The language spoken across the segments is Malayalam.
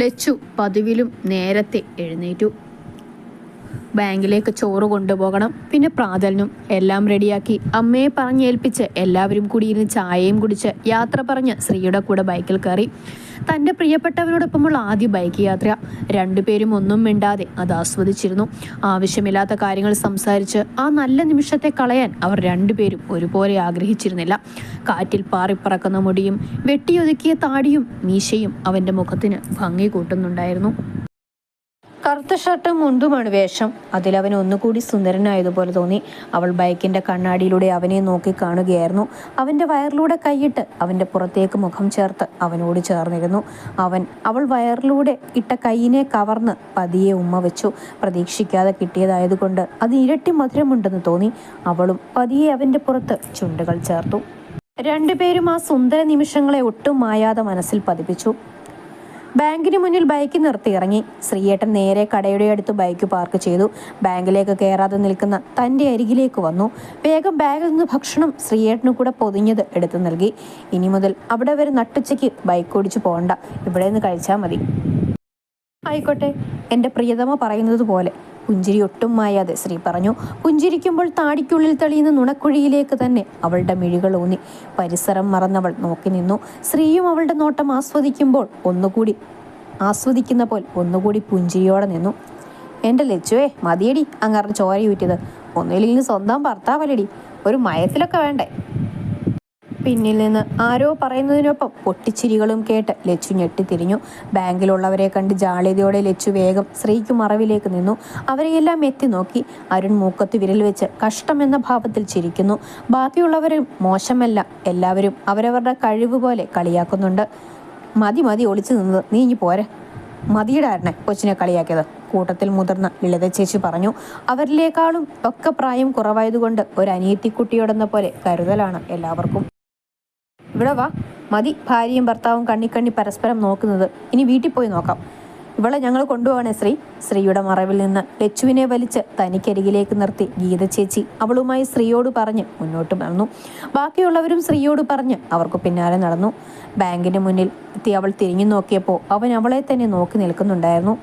ലച്ചു പതിവിലും നേരത്തെ എഴുന്നേറ്റു. ബാങ്കിലേക്ക് ചോറ് കൊണ്ടുപോകണം, പിന്നെ പ്രാതലിനും എല്ലാം റെഡിയാക്കി അമ്മയെ പറഞ്ഞേൽപ്പിച്ച് എല്ലാവരും കൂടിയിരുന്ന് ചായയും കുടിച്ച് യാത്ര പറഞ്ഞ് ശ്രീയുടെ കൂടെ ബൈക്കിൽ കയറി. തൻ്റെ പ്രിയപ്പെട്ടവരോടൊപ്പമുള്ള ആദ്യ ബൈക്ക് യാത്ര. രണ്ടുപേരും ഒന്നും മിണ്ടാതെ അത് ആസ്വദിച്ചിരുന്നു. ആവശ്യമില്ലാത്ത കാര്യങ്ങൾ സംസാരിച്ച് ആ നല്ല നിമിഷത്തെ കളയാൻ അവർ രണ്ടുപേരും ഒരുപോലെ ആഗ്രഹിച്ചിരുന്നില്ല. കാറ്റിൽ പാറിപ്പറക്കുന്ന മുടിയും വെട്ടിയൊതുക്കിയ താടിയും മീശയും അവൻ്റെ മുഖത്തിന് ഭംഗി കൂട്ടുന്നുണ്ടായിരുന്നു. കറുത്ത ഷർട്ടും മുണ്ടുമാണ് വേഷം. അതിലവൻ ഒന്നുകൂടി സുന്ദരനായതുപോലെ തോന്നി. അവൾ ബൈക്കിന്റെ കണ്ണാടിയിലൂടെ അവനെ നോക്കി കാണുകയായിരുന്നു. അവന്റെ വയറിലൂടെ കൈയിട്ട് അവന്റെ പുറത്തേക്ക് മുഖം ചേർത്ത് അവനോട് ചേർന്നിരുന്നു. അവൾ വയറിലൂടെ ഇട്ട കൈയിനെ കവർന്ന് പതിയെ ഉമ്മ വെച്ചു. പ്രതീക്ഷിക്കാതെ കിട്ടിയതായതുകൊണ്ട് അത് ഇരട്ടി മധുരമുണ്ടെന്ന് തോന്നി. അവളും പതിയെ അവന്റെ പുറത്ത് ചുണ്ടുകൾ ചേർത്തു. രണ്ടുപേരും ആ സുന്ദര നിമിഷങ്ങളെ ഒട്ടും മായാതെ മനസ്സിൽ പതിപ്പിച്ചു. ബാങ്കിന് മുന്നിൽ ബൈക്ക് നിർത്തി ഇറങ്ങി. ശ്രീയേട്ടൻ നേരെ കടയുടെ അടുത്ത് ബൈക്ക് പാർക്ക് ചെയ്തു. ബാങ്കിലേക്ക് കയറാതെ നിൽക്കുന്ന തൻ്റെ അരികിലേക്ക് വന്നു. വേഗം ബാഗിൽ നിന്ന് ഭക്ഷണം ശ്രീയേട്ടന് കൂടെ പൊതിഞ്ഞത് എടുത്തു നൽകി. ഇനി മുതൽ അവിടെ വരെ നട്ടുച്ചയ്ക്ക് ബൈക്ക് ഓടിച്ചു പോകണ്ട, ഇവിടെ നിന്ന് കഴിച്ചാൽ മതി. ആയിക്കോട്ടെ, എൻ്റെ പ്രിയതമ പറയുന്നത് പോലെ, പുഞ്ചിരി ഒട്ടും മായാതെ ശ്രീ പറഞ്ഞു. പുഞ്ചിരിക്കുമ്പോൾ താടിക്കുള്ളിൽ തെളിയുന്ന നുണക്കുഴിയിലേക്ക് തന്നെ അവളുടെ മിഴികൾ ഊന്നി. പരിസരം മറന്നവൾ നോക്കി നിന്നു. ശ്രീയും അവളുടെ നോട്ടം ഒന്നുകൂടി പുഞ്ചിരിയോടെ നിന്നു. എൻ്റെ ലച്ചുവേ, മതിയടി അങ്ങാറിന് ചോരയൂറ്റിയത്. ഒന്നുമില്ലെങ്കിൽ സ്വന്തം ഭർത്താവല്ലടി, ഒരു മയത്തിലൊക്കെ വേണ്ടേ? പിന്നിൽ നിന്ന് ആരോ പറയുന്നതിനൊപ്പം പൊട്ടിച്ചിരികളും കേട്ട് ലച്ചു ഞെട്ടിത്തിരിഞ്ഞു. ബാങ്കിലുള്ളവരെ കണ്ട് ജാള്യതയോടെ ലച്ചു വേഗം ശ്രീക്ക് മറവിലേക്ക് നിന്നു. അവരെയെല്ലാം എത്തി നോക്കി. അരുൺ മൂക്കത്ത് വിരൽ വെച്ച് കഷ്ടമെന്ന ഭാവത്തിൽ ചിരിക്കുന്നു. ബാക്കിയുള്ളവരും മോശമല്ല, എല്ലാവരും അവരവരുടെ കഴിവ് പോലെ കളിയാക്കുന്നുണ്ട്. മതി ഒളിച്ചു നിന്നത്, നീ ഇനി പോരെ. മതിയിടാരനെ കൊച്ചിനെ കളിയാക്കിയത്, കൂട്ടത്തിൽ മുതിർന്ന ലളിത ചേച്ചി പറഞ്ഞു. അവരിലേക്കാളും ഒക്കെ പ്രായം കുറവായതുകൊണ്ട് ഒരു അനിയത്തിക്കുട്ടിയോടെന്ന പോലെ കരുതലാണ് എല്ലാവർക്കും. ഇവിടെ വാ, മതി ഭാര്യയും ഭർത്താവും കണ്ണി പരസ്പരം നോക്കുന്നത്. ഇനി വീട്ടിൽ പോയി നോക്കാം. ഇവളെ ഞങ്ങൾ കൊണ്ടുപോകണേ ശ്രീയുടെ മറവിൽ നിന്ന് ലച്ചുവിനെ വലിച്ച് തനിക്കരികിലേക്ക് നിർത്തി ഗീത ചേച്ചി അവളുമായി ശ്രീയോട് പറഞ്ഞ് മുന്നോട്ട് നടന്നു. ബാക്കിയുള്ളവരും ശ്രീയോട് പറഞ്ഞ് അവർക്ക് പിന്നാലെ നടന്നു. ബാങ്കിന് മുന്നിൽ എത്തി അവൾ തിരിഞ്ഞു നോക്കിയപ്പോൾ അവൻ അവളെ തന്നെ നോക്കി നിൽക്കുന്നുണ്ടായിരുന്നു.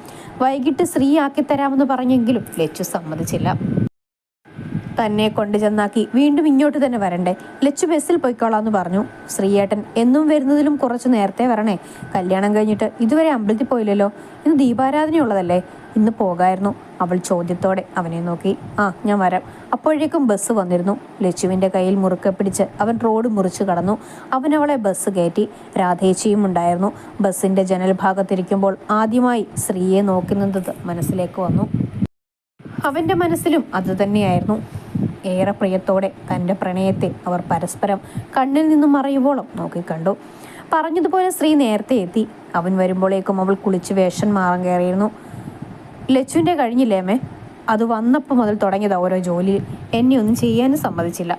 വൈകിട്ട് ശ്രീ ആക്കിത്തരാമെന്ന് പറഞ്ഞെങ്കിലും ലച്ചു സമ്മതിച്ചില്ല. തന്നെ കൊണ്ടു ചെന്നാക്കി വീണ്ടും ഇങ്ങോട്ട് തന്നെ വരണ്ടേ? ലച്ചു ബസ്സിൽ പോയിക്കോളാന്ന് പറഞ്ഞു. ശ്രീയേട്ടൻ എന്നും വരുന്നതിലും കുറച്ച് നേരത്തെ വരണേ. കല്യാണം കഴിഞ്ഞിട്ട് ഇതുവരെ അമ്പലത്തിൽ പോയില്ലല്ലോ. ഇന്ന് ദീപാരാധനയുള്ളതല്ലേ, ഇന്ന് പോകായിരുന്നു. അവൾ ചോദ്യത്തോടെ അവനെ നോക്കി. ഞാൻ വരാം. അപ്പോഴേക്കും ബസ് വന്നിരുന്നു. ലച്ചുവിൻ്റെ കയ്യിൽ മുറുക്കെ പിടിച്ച് അവൻ റോഡ് മുറിച്ചു കടന്നു. അവൻ അവളെ ബസ് കയറ്റി. രാധേച്ചിയും ഉണ്ടായിരുന്നു. ബസ്സിൻ്റെ ജനൽ ഭാഗത്തിരിക്കുമ്പോൾ ആദ്യമായി ശ്രീയെ നോക്കി നിന്നത് മനസ്സിലേക്ക് വന്നു. അവൻ്റെ മനസ്സിലും അതുതന്നെയായിരുന്നു. ഏറെ പ്രിയത്തോടെ തൻ്റെ പ്രണയത്തെ അവർ പരസ്പരം കണ്ണിൽ നിന്നും മറയുവോളം നോക്കിക്കണ്ടു. പറഞ്ഞതുപോലെ ശ്രീ നേരത്തെ എത്തി. അവൻ വരുമ്പോഴേക്കും അവൾ കുളിച്ച് വേഷം മാറാൻ കയറിയിരുന്നു. ലച്ചുവിൻ്റെ കഴിഞ്ഞില്ലേ അമ്മേ? അത് വന്നപ്പോൾ മുതൽ തുടങ്ങിയതാ ഓരോ ജോലി. എന്നെ ഒന്നും ചെയ്യാനും സമ്മതിച്ചില്ല.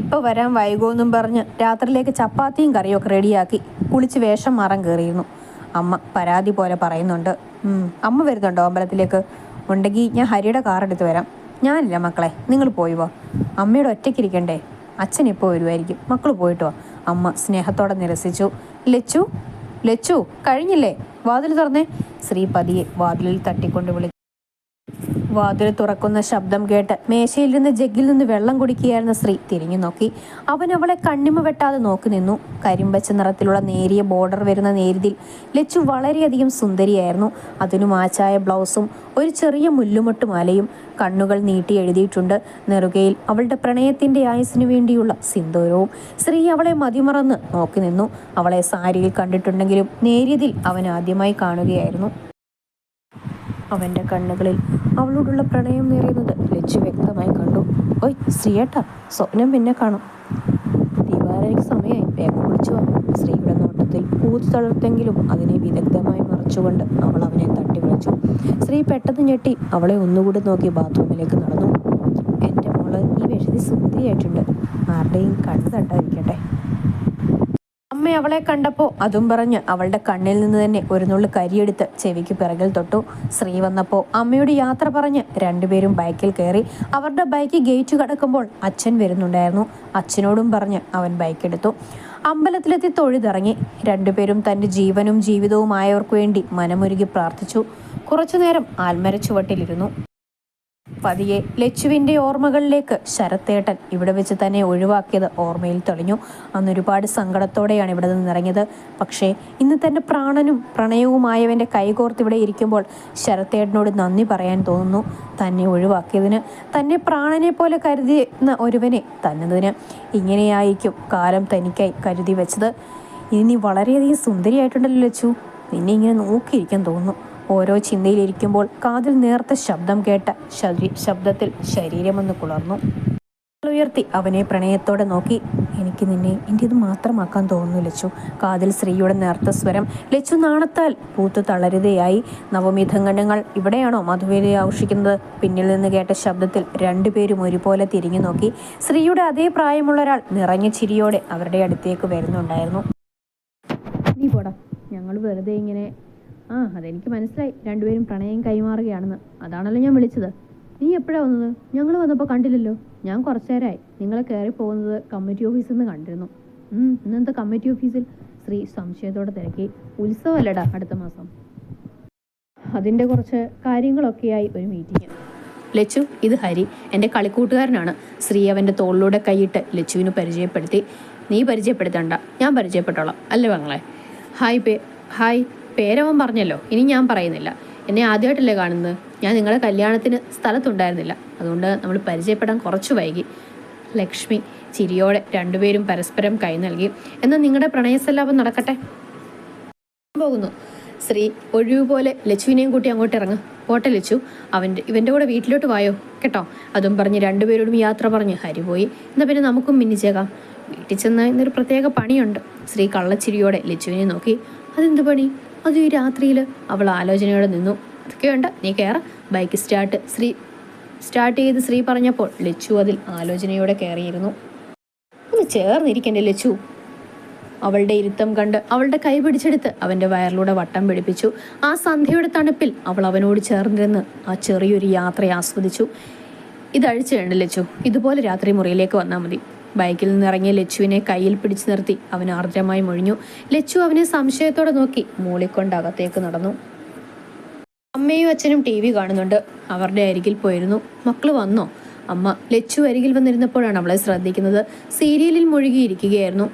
ഇപ്പം വരാൻ വൈകുമെന്നും പറഞ്ഞ് രാത്രിയിലേക്ക് ചപ്പാത്തിയും കറിയൊക്കെ റെഡിയാക്കി കുളിച്ച് വേഷം മാറാൻ കയറിയിരുന്നു. അമ്മ പരാതി പോലെ പറയുന്നുണ്ട്. അമ്മ വരുന്നുണ്ടോ അമ്പലത്തിലേക്ക്? ഉണ്ടെങ്കിൽ ഞാൻ ഹരിയുടെ കാർ എടുത്ത് വരാം. ഞാനില്ല മക്കളെ, നിങ്ങൾ പോയി വാ. അമ്മയുടെ ഒറ്റയ്ക്കിരിക്കണ്ടേ? അച്ഛൻ ഇപ്പോൾ വരുമായിരിക്കും, മക്കൾ പോയിട്ടോ. അമ്മ സ്നേഹത്തോടെ നിരസിച്ചു. ലച്ചു കഴിഞ്ഞില്ലേ? വാതിൽ തുറന്നേ. ശ്രീ പതിയെ വാതിലിൽ തട്ടിക്കൊണ്ട് വിളിച്ചു. വാതിൽ തുറക്കുന്ന ശബ്ദം കേട്ട് മേശയിൽ നിന്ന് ജഗ്ഗിൽ നിന്ന് വെള്ളം കുടിക്കുകയായിരുന്ന ശ്രീ തിരിഞ്ഞു നോക്കി. അവൻ അവളെ കണ്ണിമ വെട്ടാതെ നോക്കി നിന്നു. കരിമ്പച്ച നിറത്തിലുള്ള നേരിയ ബോർഡർ വരുന്ന നേരിതിൽ ലച്ചു വളരെയധികം സുന്ദരിയായിരുന്നു. അതിനു മാച്ചായ ബ്ലൗസും ഒരു ചെറിയ മുല്ലുമൊട്ടുമാലയും. കണ്ണുകൾ നീട്ടി എഴുതിയിട്ടുണ്ട്. നെറുകയിൽ അവളുടെ പ്രണയത്തിൻ്റെ ആയുസിനു വേണ്ടിയുള്ള സിന്ദൂരവും. ശ്രീ അവളെ മതിമറന്ന് നോക്കി നിന്നു. അവളെ സാരിയിൽ കണ്ടിട്ടുണ്ടെങ്കിലും നേരിയതിൽ അവൻ ആദ്യമായി കാണുകയായിരുന്നു. അവൻ്റെ കണ്ണുകളിൽ അവളോടുള്ള പ്രണയം നിറയുന്നത് ലച്ചു വ്യക്തമായി കണ്ടു. ഓയ് ശ്രീയേട്ടാ, സ്വപ്നം പിന്നെ കാണും. ദീപാരാധനയ്ക്ക് സമയമായി, വേഗം കുളിച്ചു വാ. ശ്രീയുടെ നോട്ടത്തിൽ പൂത്ത് തളർത്തെങ്കിലും അതിനെ വിദഗ്ധമായി മറച്ചുകൊണ്ട് അവൾ അവനെ തട്ടി വിളിച്ചു. ശ്രീ പെട്ടെന്ന് ഞെട്ടി അവളെ ഒന്നുകൂടി നോക്കി ബാത്റൂമിലേക്ക് നടന്നു. എൻ്റെ മോള് ഈ വേഷത്തിൽ സുന്ദരിയായിട്ടുണ്ട്, ആരുടെയും കണ്ണ് തട്ടാതിരിക്കട്ടെ. അമ്മ അവളെ കണ്ടപ്പോൾ അതും പറഞ്ഞ് അവളുടെ കണ്ണിൽ നിന്ന് തന്നെ ഒരു നുള്ളു കരിയെടുത്ത് ചെവിക്ക് പിറകിൽ തൊട്ടു. ശ്രീ വന്നപ്പോൾ അമ്മയോട് യാത്ര പറഞ്ഞ് രണ്ടുപേരും ബൈക്കിൽ കയറി. അവരുടെ ബൈക്ക് ഗേറ്റ് കടക്കുമ്പോൾ അച്ഛൻ വരുന്നുണ്ടായിരുന്നു. അച്ഛനോടും പറഞ്ഞ് അവൻ ബൈക്ക് എടുത്തു. അമ്പലത്തിലെത്തി തൊഴുതിറങ്ങി. രണ്ടുപേരും തൻ്റെ ജീവനും ജീവിതവുമായവർക്ക് വേണ്ടി മനമൊരുകി പ്രാർത്ഥിച്ചു. കുറച്ചുനേരം ആൽമരച്ചുവട്ടിലിരുന്നു. പതിയെ ലച്ചുവിൻ്റെ ഓർമ്മകളിലേക്ക് ശരത്തേട്ടൻ ഇവിടെ വെച്ച് തന്നെ ഒഴിവാക്കിയത് ഓർമ്മയിൽ തെളിഞ്ഞു. അന്നൊരുപാട് സങ്കടത്തോടെയാണ് ഇവിടെ നിന്ന് ഇറങ്ങിയത്. പക്ഷേ ഇന്ന് തൻ്റെ പ്രാണനും പ്രണയവുമായവൻ്റെ കൈകോർത്തിവിടെ ഇരിക്കുമ്പോൾ ശരത്തേട്ടനോട് നന്ദി പറയാൻ തോന്നുന്നു. തന്നെ ഒഴിവാക്കിയതിന്, തന്നെ പ്രാണനെ പോലെ കരുതിയ ഒരുവനെ തന്നതിന്. ഇങ്ങനെയായിരിക്കും കാലം തനിക്കായി കരുതി വെച്ചത്. ഇനി നീ വളരെയധികം സുന്ദരിയായിട്ടുണ്ടല്ലോ ലച്ചു. നിന്നെ ഇങ്ങനെ നോക്കിയിരിക്കാൻ തോന്നുന്നു. ഓരോ ചിന്തയിലിരിക്കുമ്പോൾ കാതിൽ നേർത്ത ശബ്ദം കേട്ട ശബ്ദത്തിൽ ശരീരമൊന്ന് കുളർന്നു. ഉയർത്തി അവനെ പ്രണയത്തോടെ നോക്കി. എനിക്ക് നിന്നെ എൻ്റേത് മാത്രമാക്കാൻ തോന്നുന്നു ലച്ചു. കാതിൽ സ്ത്രീയുടെ നേർത്ത സ്വരം. ലച്ചു നാണത്താൽ പൂത്തു തളരുകയായി. നവമിഥംഗണങ്ങൾ ഇവിടെയാണോ മധുവേലി ആഘോഷിക്കുന്നത്? പിന്നിൽ നിന്ന് കേട്ട ശബ്ദത്തിൽ രണ്ടുപേരും ഒരുപോലെ തിരിഞ്ഞു നോക്കി. സ്ത്രീയുടെ അതേ പ്രായമുള്ള ഒരാൾ നിറഞ്ഞ ചിരിയോടെ അവരുടെ അടുത്തേക്ക് വരുന്നുണ്ടായിരുന്നു. നീ പോടാ, ഞങ്ങൾ വെറുതെ ഇങ്ങനെ. അതെനിക്ക് മനസ്സിലായി, രണ്ടുപേരും പ്രണയം കൈമാറുകയാണെന്ന്. അതാണല്ലോ ഞാൻ വിളിച്ചത്. നീ എപ്പോഴാണ് വന്നത്? ഞങ്ങൾ വന്നപ്പോൾ കണ്ടില്ലല്ലോ. ഞാൻ കുറച്ചു നേരമായി നിങ്ങളെ കയറി പോകുന്നത് കമ്മിറ്റി ഓഫീസിൽ നിന്ന് കണ്ടിരുന്നു. ഇന്നത്തെ കമ്മിറ്റി ഓഫീസിൽ? ശ്രീ സംശയത്തോടെ തിരക്കി. ഉത്സവമല്ലടാ അടുത്ത മാസം. അതിൻ്റെ കുറച്ച് കാര്യങ്ങളൊക്കെയായി ഒരു മീറ്റിംഗ്. ലച്ചു, ഇത് ഹരി, എൻ്റെ കളിക്കൂട്ടുകാരനാണ്. ശ്രീ അവൻ്റെ തോളിലൂടെ കൈയിട്ട് ലച്ചുവിന് പരിചയപ്പെടുത്തി. നീ പരിചയപ്പെടുത്തണ്ട, ഞാൻ പരിചയപ്പെട്ടോളാം അല്ലേ പെങ്ങളെ? ഹായ്. പേരവൻ പറഞ്ഞല്ലോ, ഇനി ഞാൻ പറയുന്നില്ല. എന്നെ ആദ്യമായിട്ടല്ലേ കാണുന്നത്? ഞാൻ നിങ്ങളുടെ കല്യാണത്തിന് സ്ഥലത്തുണ്ടായിരുന്നില്ല, അതുകൊണ്ട് നമ്മൾ പരിചയപ്പെടാൻ കുറച്ച് വൈകി. ലക്ഷ്മി ചിരിയോടെ രണ്ടുപേരും പരസ്പരം കൈ നൽകി. എന്നാൽ നിങ്ങളുടെ പ്രണയസല്ലാപം നടക്കട്ടെ. പോകുന്നു. ശ്രീ ഒഴിവുപോലെ ലച്ചുവിനെയും കൂട്ടി അങ്ങോട്ട് ഇറങ്ങും. പോട്ടെ ലച്ചു, ഇവൻ്റെ കൂടെ വീട്ടിലോട്ട് വായോ കേട്ടോ. അതും പറഞ്ഞ് രണ്ടുപേരോടും യാത്ര പറഞ്ഞ് ഹരി പോയി. എന്നാൽ പിന്നെ നമുക്കും മിന്നിച്ചേക്കാം. വീട്ടിൽ ചെന്ന് ഇന്നൊരു പ്രത്യേക പണിയുണ്ട്. ശ്രീ കള്ളച്ചിരിയോടെ ലച്ചുവിനെ നോക്കി. അതെന്ത് പണി? അത് ഈ രാത്രിയിൽ? അവൾ ആലോചനയോടെ നിന്നു. അതൊക്കെ വേണ്ട, നീ കയറ. ബൈക്ക് സ്റ്റാർട്ട് ചെയ്ത് ശ്രീ പറഞ്ഞപ്പോൾ ലച്ചു അതിൽ ആലോചനയോടെ കയറിയിരുന്നു. ഒന്ന് ചേർന്നിരിക്കണ്ടേ ലച്ചു? അവളുടെ ഇരുത്തം കണ്ട് അവളുടെ കൈ പിടിച്ചെടുത്ത് അവൻ്റെ വയറിലൂടെ വട്ടം പിടിപ്പിച്ചു. ആ സന്ധ്യയുടെ തണുപ്പിൽ അവൾ അവനോട് ചേർന്നിരുന്ന് ആ ചെറിയൊരു യാത്ര ആസ്വദിച്ചു. ഇതഴിച്ചു വേണ്ട ലച്ചു, ഇതുപോലെ രാത്രി മുറിയിലേക്ക് വന്നാൽ മതി. ബൈക്കിൽ നിന്നിറങ്ങിയ ലച്ചുവിനെ കയ്യിൽ പിടിച്ചു നിർത്തി അവൻ ആർദ്രമായി മൊഴിഞ്ഞു. ലച്ചു അവനെ സംശയത്തോടെ നോക്കി മൂളിക്കൊണ്ട് അകത്തേക്ക് നടന്നു. അമ്മയും അച്ഛനും TV കാണുന്നുണ്ട്. അവരുടെ അരികിൽ പോയിരുന്നു. മക്കള് വന്നോ? അമ്മ ലച്ചു അരികിൽ വന്നിരുന്നപ്പോഴാണ് അവളെ ശ്രദ്ധിക്കുന്നത്. സീരിയലിൽ മുഴുകിയിരിക്കുകയായിരുന്നു.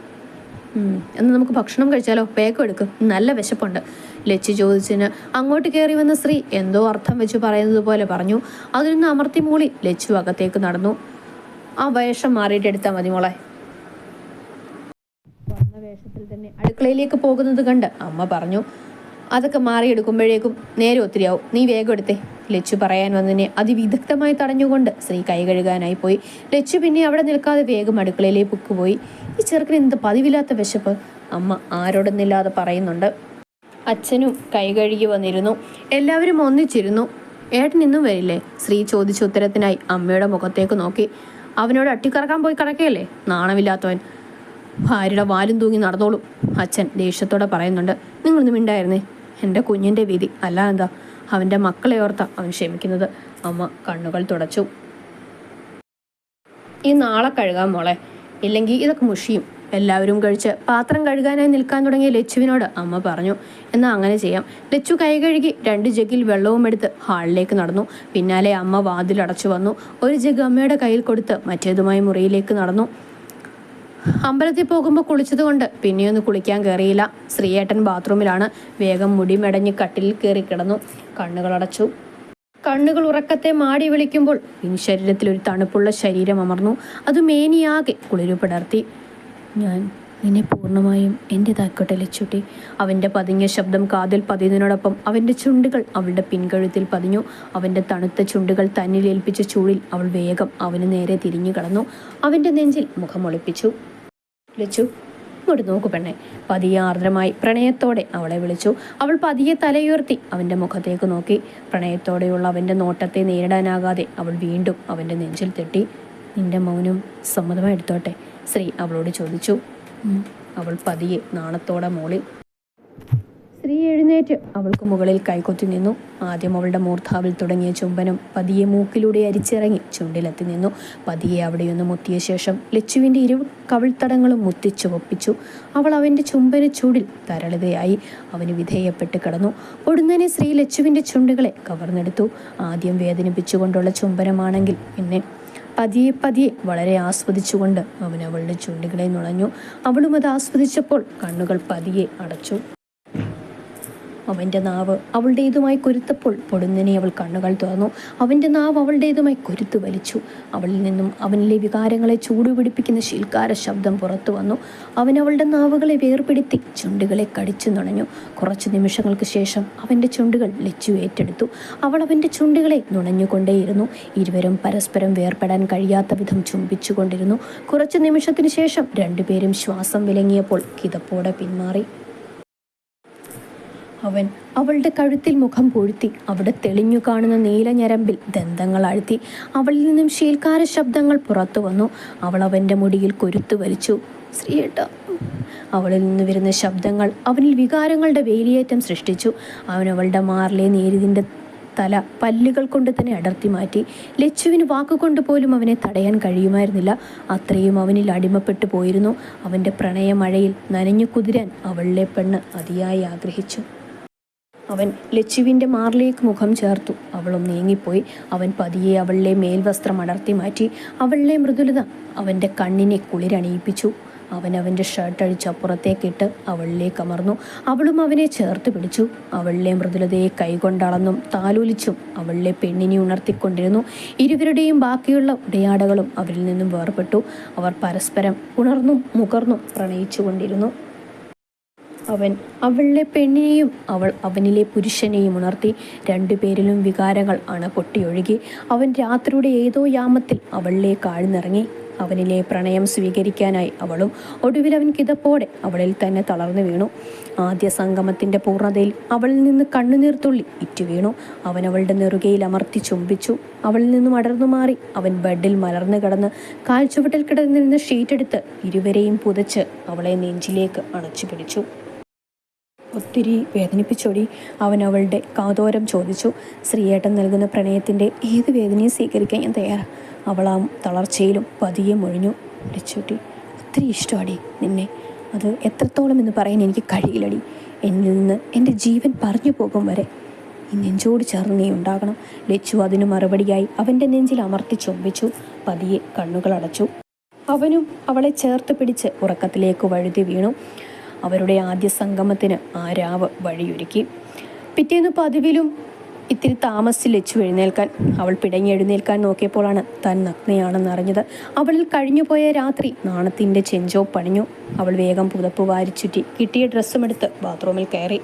എന്നാൽ നമുക്ക് ഭക്ഷണം കഴിച്ചാലോ? വേഗം എടുക്കും, നല്ല വിശപ്പുണ്ട്. ലച്ചു ചോദിച്ചതിന് അങ്ങോട്ട് കയറി വന്ന ശ്രീ എന്തോ അർത്ഥം വെച്ച് പറയുന്നത് പോലെ പറഞ്ഞു. അതിനൊന്ന് അമർത്തി മൂളി ലച്ചു അകത്തേക്ക് നടന്നു. ആ വേഷം മാറിയിട്ട് എടുത്താൽ മതി മോളെ. വന്ന വേഷത്തിൽ തന്നെ അടുക്കളയിലേക്ക് പോകുന്നത് കണ്ട് അമ്മ പറഞ്ഞു. അതൊക്കെ മാറിയെടുക്കുമ്പോഴേക്കും നേരെ ഒത്തിരിയാവും, നീ വേഗം എടുത്തേ. ലച്ചു പറയാൻ വന്നതിനെ അതിവിദഗ്ധമായി തടഞ്ഞുകൊണ്ട് ശ്രീ കൈ കഴുകാനായി പോയി. ലച്ചു പിന്നെ അവിടെ നിൽക്കാതെ വേഗം അടുക്കളയിലേക്ക് പോയി. ഈ ചെറുക്കിന് എന്ത് പതിവില്ലാത്ത വിശപ്പ്, അമ്മ ആരോടൊന്നില്ലാതെ പറയുന്നുണ്ട്. അച്ഛനും കൈ കഴുകി വന്നിരുന്നു. എല്ലാവരും ഒന്നിച്ചിരുന്നു. ഏട്ടൻ ഇന്നും വരില്ലേ? ശ്രീ ചോദിച്ച ഉത്തരത്തിനായി അമ്മയുടെ മുഖത്തേക്ക് നോക്കി. അവനോട് അട്ടിക്കറക്കാൻ പോയി കിടക്കുകയല്ലേ, നാണമില്ലാത്തവൻ. ഭാര്യയുടെ വാലും തൂങ്ങി നടന്നോളും, അച്ഛൻ ദേഷ്യത്തോടെ പറയുന്നുണ്ട്. നിങ്ങളൊന്നും മിണ്ടായിരുന്നേ. എൻ്റെ കുഞ്ഞിൻ്റെ വിധി, അല്ല എന്താ? അവൻ്റെ മക്കളെ ഓർത്ത അവൻ ക്ഷമിക്കുന്നത്. അമ്മ കണ്ണുകൾ തുടച്ചു. ഈ നാളെ കഴുകാൻ മോളെ, ഇല്ലെങ്കിൽ ഇതൊക്കെ മുഷിയും. എല്ലാവരും കഴിച്ച് പാത്രം കഴുകാനായി നിൽക്കാൻ തുടങ്ങിയ ലച്ചുവിനോട് അമ്മ പറഞ്ഞു. എന്നാൽ അങ്ങനെ ചെയ്യാം. ലച്ചു കൈ കഴുകി 2 ജഗ്ഗിൽ വെള്ളവും എടുത്ത് ഹാളിലേക്ക് നടന്നു. പിന്നാലെ അമ്മ വാതിലടച്ചു വന്നു. ഒരു ജഗ് അമ്മയുടെ കയ്യിൽ കൊടുത്ത് മറ്റേതുമായി മുറിയിലേക്ക് നടന്നു. അമ്പലത്തിൽ പോകുമ്പോൾ കുളിച്ചതുകൊണ്ട് പിന്നെയൊന്ന് കുളിക്കാൻ കയറിയില്ല. ശ്രീയേട്ടൻ ബാത്റൂമിലാണ്. വേഗം മുടി മെടഞ്ഞ് കട്ടിലിൽ കയറി കിടന്നു. കണ്ണുകളടച്ചു. കണ്ണുകൾ ഉറക്കത്തെ മാടി വിളിക്കുമ്പോൾ ശരീരത്തിൽ ഒരു തണുപ്പുള്ള ശരീരം അമർന്നു. അത് മേനിയാകെ കുളിരു പടർത്തി. ഞാൻ നിന്നെ പൂർണ്ണമായും എൻ്റെതാക്കട്ടെ ലച്ചുട്ടി. അവൻ്റെ പതിഞ്ഞ ശബ്ദം കാതിൽ പതിയുന്നതിനോടൊപ്പം അവൻ്റെ ചുണ്ടുകൾ അവളുടെ പിൻകഴുത്തിൽ പതിഞ്ഞു. അവൻ്റെ തണുത്ത ചുണ്ടുകൾ തന്നിലേൽപ്പിച്ച ചൂടിൽ അവൾ വേഗം അവന് നേരെ തിരിഞ്ഞു കടന്നു. അവൻ്റെ നെഞ്ചിൽ മുഖമൊളിപ്പിച്ചു. ലച്ചു, ഇങ്ങോട്ട് നോക്കു പെണ്ണെ. പതിയെ ആർദ്രമായി പ്രണയത്തോടെ അവളെ വിളിച്ചു. അവൾ പതിയെ തലയുയർത്തി അവൻ്റെ മുഖത്തേക്ക് നോക്കി. പ്രണയത്തോടെയുള്ള അവൻ്റെ നോട്ടത്തെ നേരിടാനാകാതെ അവൾ വീണ്ടും അവൻ്റെ നെഞ്ചിൽ തെട്ടി. നിന്റെ മൗനം സമ്മതമായി എടുത്തോട്ടെ? ശ്രീ അവളോട് ചോദിച്ചു. അവൾ പതിയെ നാണത്തോടെ മോളി. ശ്രീ സ്ത്രീ എഴുന്നേറ്റ് അവൾക്ക് മുകളിൽ കൈകൊത്തി നിന്നു. ആദ്യം അവളുടെ മൂർധാവിൽ തുടങ്ങിയ ചുംബനം പതിയെ മൂക്കിലൂടെ അരിച്ചിറങ്ങി ചുണ്ടിലെത്തി നിന്നു. പതിയെ അവിടെയൊന്ന് മുത്തിയ ശേഷം ലച്ചുവിൻ്റെ ഇരു കവിൾത്തടങ്ങളും മുത്തിച്ചുവപ്പിച്ചു. അവൾ അവൻ്റെ ചുംബന ചൂടിൽ തരളിതയായി. അവന് വിധേയപ്പെട്ട് കിടന്നു. ഒടുന്നനെ സ്ത്രീ ലച്ചുവിൻ്റെ ചുണ്ടുകളെ കവർന്നെടുത്തു. ആദ്യം വേദനിപ്പിച്ചുകൊണ്ടുള്ള ചുംബനമാണെങ്കിൽ പിന്നെ പതിയെ പതിയെ വളരെ ആസ്വദിച്ചുകൊണ്ട് അവൻ അവളുടെ ചുണ്ടുകളെ നുണഞ്ഞു. അവളും അത് ആസ്വദിച്ചപ്പോൾ കണ്ണുകൾ പതിയെ അടച്ചു. അവൻ്റെ നാവ് അവളുടേതുമായി കൊരുത്തപ്പോൾ പൊടുന്നനെ അവൾ കണ്ണുകൾ തുറന്നു. അവൻ്റെ നാവ് അവളുടേതുമായി കൊരുത്തു വലിച്ചു. അവളിൽ നിന്നും അവനിലെ വികാരങ്ങളെ ചൂടുപിടിപ്പിക്കുന്ന ശീൽക്കാര ശബ്ദം പുറത്തു വന്നു. അവൻ അവളുടെ നാവുകളെ വേർപെടുത്തി ചുണ്ടുകളെ കടിച്ചു നുണഞ്ഞു. കുറച്ചു നിമിഷങ്ങൾക്ക് ശേഷം അവൻ്റെ ചുണ്ടുകൾ ലച്ചു ഏറ്റെടുത്തു. അവൾ അവൻ്റെ ചുണ്ടുകളെ നുണഞ്ഞുകൊണ്ടേയിരുന്നു. ഇരുവരും പരസ്പരം വേർപെടാൻ കഴിയാത്ത വിധം ചുംബിച്ചുകൊണ്ടിരുന്നു. കുറച്ചു നിമിഷത്തിനു ശേഷം രണ്ടുപേരും ശ്വാസം വിലങ്ങിയപ്പോൾ കിതപ്പോടെ പിന്മാറി. അവൻ അവളുടെ കഴുത്തിൽ മുഖം പൂഴ്ത്തി അവിടെ തെളിഞ്ഞു കാണുന്ന നീലഞരമ്പിൽ ദന്തങ്ങൾ അഴുത്തി. അവളിൽ നിന്നും ശീൽക്കാര ശബ്ദങ്ങൾ പുറത്തു വന്നു. അവൾ അവൻ്റെ മുടിയിൽ കൊരുത്തു വലിച്ചു. ശ്രീയേട്ട. അവളിൽ നിന്ന് വരുന്ന ശബ്ദങ്ങൾ അവനിൽ വികാരങ്ങളുടെ വേലിയേറ്റം സൃഷ്ടിച്ചു. അവൻ അവളുടെ മാറിലെ നേരിതിൻ്റെ തല പല്ലുകൾ കൊണ്ട് തന്നെ അടർത്തി മാറ്റി. ലച്ചുവിന് വാക്കുകൊണ്ട് പോലും അവനെ തടയാൻ കഴിയുമായിരുന്നില്ല. അത്രയും അവനിൽ അടിമപ്പെട്ടു പോയിരുന്നു. അവൻ്റെ പ്രണയമഴയിൽ നനഞ്ഞു കുതിരാൻ അവളിലെ പെണ്ണ് അതിയായി ആഗ്രഹിച്ചു. അവൻ ലച്ചുവിൻ്റെ മാറിലേക്ക് മുഖം ചേർത്തു. അവളും നീങ്ങിപ്പോയി. അവൻ പതിയെ അവളിലെ മേൽവസ്ത്രം അടർത്തി മാറ്റി. അവളിലെ മൃദുലത അവൻ്റെ കണ്ണിനെ കുളിരണിയിപ്പിച്ചു. അവൻ അവൻ്റെ ഷർട്ട് അഴിച്ചപ്പുറത്തേക്കിട്ട് അവളിലേക്ക് അമർന്നു. അവളും അവനെ ചേർത്ത് പിടിച്ചു. അവളിലെ മൃദുലതയെ കൈകൊണ്ടളന്നും താലോലിച്ചും അവളിലെ പെണ്ണിനെ ഉണർത്തിക്കൊണ്ടിരുന്നു. ഇരുവരുടെയും ബാക്കിയുള്ള ഉടയാടകളും അവരിൽ നിന്നും വേർപെട്ടു. അവർ പരസ്പരം ഉണർന്നും മുകർന്നും പ്രണയിച്ചുകൊണ്ടിരുന്നു. അവൻ അവളിലെ പെണ്ണിനെയും അവൾ അവനിലെ പുരുഷനെയും ഉണർത്തി. രണ്ടുപേരിലും വികാരങ്ങൾ പൊട്ടിയൊഴുകി. അവൻ രാത്രിയുടെ ഏതോ യാമത്തിൽ അവളിലേക്ക് ആഴ്ന്നിറങ്ങി. അവനിലെ പ്രണയം സ്വീകരിക്കാനായി അവളും. ഒടുവിൽ അവൻ കിതപ്പോടെ അവളിൽ തന്നെ തളർന്നു വീണു. ആദ്യ സംഗമത്തിൻ്റെ പൂർണ്ണതയിൽ അവളിൽ നിന്ന് കണ്ണുനീർത്തുള്ളി ഇറ്റുവീണു. അവൻ അവളുടെ നെറുകയിൽ അമർത്തി ചുംബിച്ചു. അവളിൽ നിന്നും അടർന്നു മാറി അവൻ ബെഡിൽ മലർന്നു കിടന്ന് കാൽച്ചുവട്ടിൽ കിടന്നിരുന്ന ഷീറ്റെടുത്ത് ഇരുവരെയും പുതച്ച് അവളെ നെഞ്ചിലേക്ക് അണച്ചു പിടിച്ചു. ഒത്തിരി വേദനിപ്പിച്ചോടി? അവൻ അവളുടെ കാതോരം ചോദിച്ചു. ശ്രീയേട്ടൻ നൽകുന്ന പ്രണയത്തിൻ്റെ ഏത് വേദനയും സ്വീകരിക്കാൻ ഞാൻ തയ്യാറാണ്. അവൾ ആ തളർച്ചയിലും പതിയെ മൊഴിഞ്ഞു. ലച്ചുട്ടി, ഒത്തിരി ഇഷ്ടമാടി നിന്നെ. അത് എത്രത്തോളം എന്ന് പറയാൻ എനിക്ക് കഴിയില്ലടി. എന്നിൽ നിന്ന് എൻ്റെ ജീവൻ പറഞ്ഞു പോകും വരെ ഈ നെഞ്ചോട് ചേർന്ന് നീ ഉണ്ടാകണം. ലച്ചു അതിനു മറുപടിയായി അവൻ്റെ നെഞ്ചിൽ അമർത്തി ചുംബിച്ചു. പതിയെ കണ്ണുകൾ അടച്ചു. അവനും അവളെ ചേർത്ത് പിടിച്ച് ഉറക്കത്തിലേക്ക് വഴുതി വീണു. അവരുടെ ആദ്യ സംഗമത്തിന് ആ രാവ് വഴിയൊരുക്കി. പിറ്റേന്ന് പതിവിലും ഇത്തിരി താമസിച്ച് ലച്ചു എഴുന്നേൽക്കാൻ. അവൾ പിടങ്ങി എഴുന്നേൽക്കാൻ നോക്കിയപ്പോഴാണ് താൻ നഗ്നയാണെന്നറിഞ്ഞത്. അവളിൽ കഴിഞ്ഞുപോയ രാത്രി നാണത്തിൻ്റെ ചെഞ്ചോ പണിഞ്ഞു. അവൾ വേഗം പുതപ്പ് വാരിച്ചുറ്റി കിട്ടിയ ഡ്രസ്സുമെടുത്ത് ബാത്റൂമിൽ കയറി.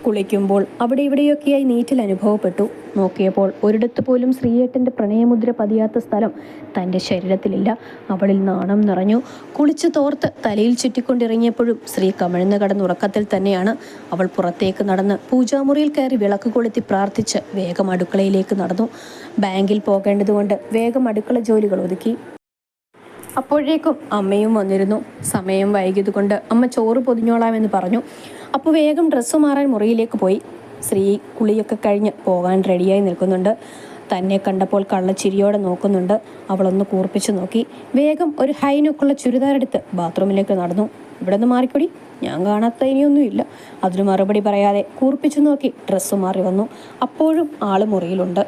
കുളിക്കുമ്പോൾ അവിടെ ഇവിടെയൊക്കെയായി നീറ്റൽ അനുഭവപ്പെട്ടു. നോക്കിയപ്പോൾ ഒരിടത്ത് പോലും ശ്രീയേട്ടൻ്റെ പ്രണയമുദ്ര പതിയാത്ത സ്ഥലം തൻ്റെ ശരീരത്തിലില്ല. അവളിൽ നാണം നിറഞ്ഞു. കുളിച്ചു തോർത്ത് തലയിൽ ചുറ്റിക്കൊണ്ടിറങ്ങിയപ്പോഴും ശ്രീ കമിഴ്ന്ന് കിടന്നുറക്കത്തിൽ തന്നെയാണ്. അവൾ പുറത്തേക്ക് നടന്ന് പൂജാമുറിയിൽ കയറി വിളക്ക് കൊളുത്തി പ്രാർത്ഥിച്ച് വേഗം അടുക്കളയിലേക്ക് നടന്നു. ബാങ്കിൽ പോകേണ്ടതുകൊണ്ട് വേഗം അടുക്കള ജോലികൾ ഒതുക്കി. അപ്പോഴേക്കും അമ്മയും വന്നിരുന്നു. സമയം വൈകിയതുകൊണ്ട് അമ്മ ചോറ് പൊതിഞ്ഞോളാമെന്ന് പറഞ്ഞു. അപ്പോൾ വേഗം ഡ്രസ്സ് മാറാൻ മുറിയിലേക്ക് പോയി. ശ്രീ കുളിയൊക്കെ കഴിഞ്ഞ് പോകാൻ റെഡിയായി നിൽക്കുന്നുണ്ട്. തന്നെ കണ്ടപ്പോൾ കള്ളച്ചിരിയോടെ നോക്കുന്നുണ്ട്. അവളൊന്ന് കൂർപ്പിച്ച് നോക്കി. വേഗം ഒരു ഹൈനൊക്കെയുള്ള ചുരിദാറെടുത്ത് ബാത്റൂമിലേക്ക് നടന്നു. ഇവിടെ നിന്ന് മാറിക്കൊടി, ഞാൻ കാണാത്ത ഇനിയൊന്നുമില്ല. അതിന് മറുപടി പറയാതെ കൂർപ്പിച്ചു നോക്കി ഡ്രസ്സ് മാറി വന്നു. അപ്പോഴും ആള് മുറിയിലുണ്ട്.